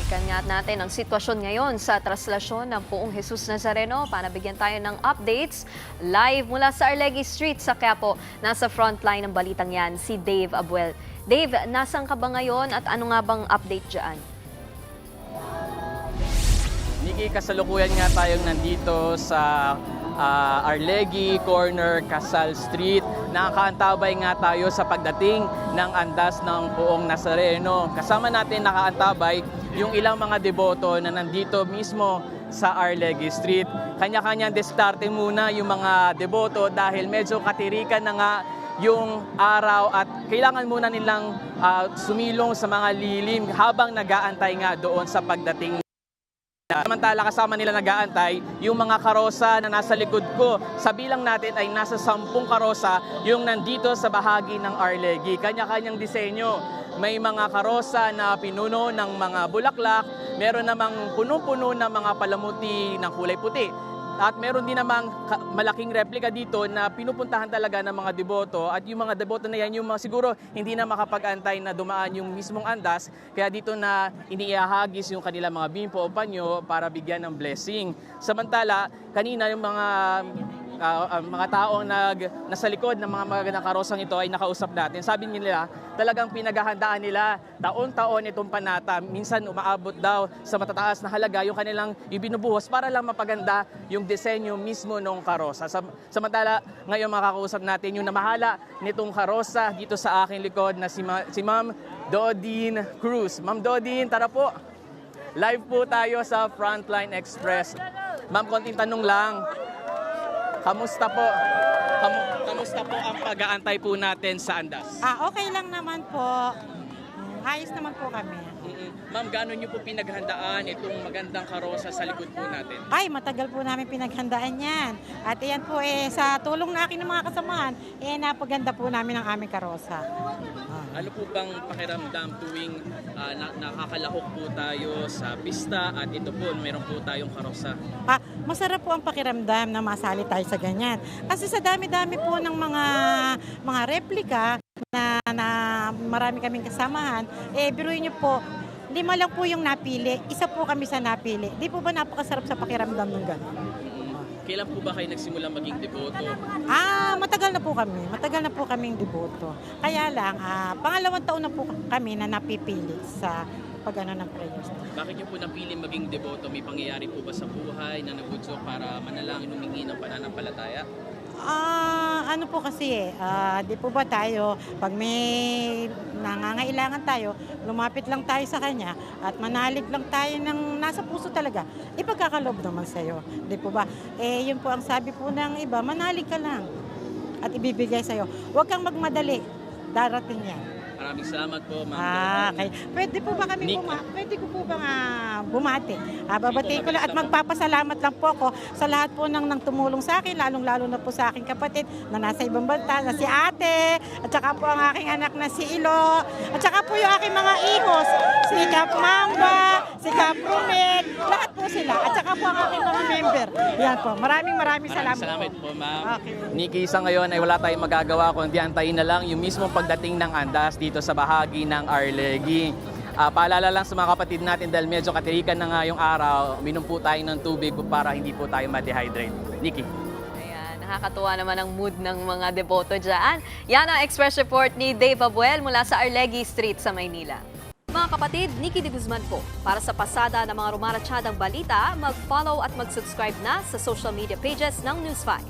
Balikan nga natin ang sitwasyon ngayon sa traslasyon ng Poong Jesus Nazareno para bigyan tayo ng updates live mula sa Arlegui Street sa Quiapo. Nasa frontline ng balitang yan si Dave Abuel. Dave, nasan ka ba ngayon at ano nga bang update dyan? Nikki, kasalukuyan nga tayong nandito sa Arlegui Corner, Casal Street. Nakaantabay nga tayo sa pagdating ng andas ng Poong Nazareno. Kasama natin nakaantabay yung ilang mga deboto na nandito mismo sa Arlegui Street. Kanya-kanyang diskarte muna yung mga deboto dahil medyo katirikan na nga yung araw at kailangan muna nilang sumilong sa mga lilim habang nag-aantay nga doon sa pagdating. Samantala kasama nila nag-aantay yung mga karosa na nasa likod ko. Sa bilang natin ay nasa 10 karosa yung nandito sa bahagi ng Arlegui. Kanya-kanyang disenyo. May mga karosa na pinuno ng mga bulaklak, meron namang punong-puno ng mga palamuti ng kulay puti. At meron din namang malaking replika dito na pinupuntahan talaga ng mga deboto. At yung mga deboto na yan, yung mga siguro hindi na makapag-antay na dumaan yung mismong andas. Kaya dito na iniihahagis yung kanilang mga bimpo o panyo para bigyan ng blessing. Samantala, kanina yung mga taong nasa likod ng mga magandang karosang ito ay nakausap natin. Sabi nila, talagang pinaghahandaan nila taon-taon itong panata. Minsan umaabot daw sa matataas na halaga yung kanilang ibinubuhos para lang mapaganda yung disenyo mismo ng karosa. Samantala, ngayon makakausap natin yung namahala nitong karosa dito sa aking likod na si Ma'am Dodine Cruz. Ma'am Dodine, tara po. Live po tayo sa Frontline Express. Ma'am, konting tanong lang. Kamusta po? Kamusta po ang pag-aantay po natin sa andas? Okay lang naman po. Ayos naman po kami. Ma'am, gaano niyo po pinaghandaan itong magandang karosa sa likod po natin? Ay, matagal po namin pinaghandaan yan. At yan po sa tulong na akin ng mga kasamahan, napaganda po namin ang aming karosa. Ano po bang pakiramdam tuwing nakakalahok po tayo sa pista at ito po, meron po tayong karosa? Masarap po ang pakiramdam na masali tayo sa ganyan. Kasi sa dami-dami po ng mga replika na marami kaming kasamahan, biruin niyo po, 5 lang po yung napili, isa po kami sa napili. Di po ba napakasarap sa pakiramdam ng gano'n? Kailan po ba kayo nagsimula maging deboto? Matagal na po kami. Matagal na po kaming deboto. Kaya lang, pangalawang taon na po kami na napipili sa pag-ano ng prayers. Bakit niyo po napili maging deboto? May pangyayari po ba sa buhay na nabudsok para manalangin humingi ng pananampalataya? Ano po kasi di po ba tayo, pag may nangangailangan tayo, lumapit lang tayo sa Kanya at manalig lang tayo ng nasa puso talaga, ipagkakaloob naman sa'yo. Di po ba? Yun po ang sabi po ng iba, manalig ka lang at ibibigay sa'yo. Huwag kang magmadali, darating yan. Maraming salamat po, Ma'am. Okay. Pwede po ba kami pwede ko po bang bumati? Babatiin ko lang at magpapasalamat lang po ako sa lahat po ng tumulong sa akin, lalong-lalo na po sa aking kapatid na nasa ibang bansa, na si ate, at saka po ang aking anak na si Ilo, at saka po yung aking mga ihos, si Kap Mamba, si Kap Rumit, lahat po sila, at saka po ang aking mga member. Yan po. Maraming salamat po, Ma'am. Okay. Nikki, sa ngayon ay wala tayong magagawa kundi antayin na lang yung mismong pagdating ng andas dito sa bahagi ng Arlegui. Paalala lang sa mga kapatid natin dahil medyo katirikan na nga yung araw, minom po tayo ng tubig para hindi po tayo ma-dehydrate. Nikki. Ayan, nakakatuwa naman ang mood ng mga deboto dyan. Yan ang Express Report ni Dave Abuel mula sa Arlegui Street sa Maynila. Mga kapatid, Nikki de Guzman po. Para sa pasada ng mga rumaratsyadang balita, mag-follow at mag-subscribe na sa social media pages ng News 5.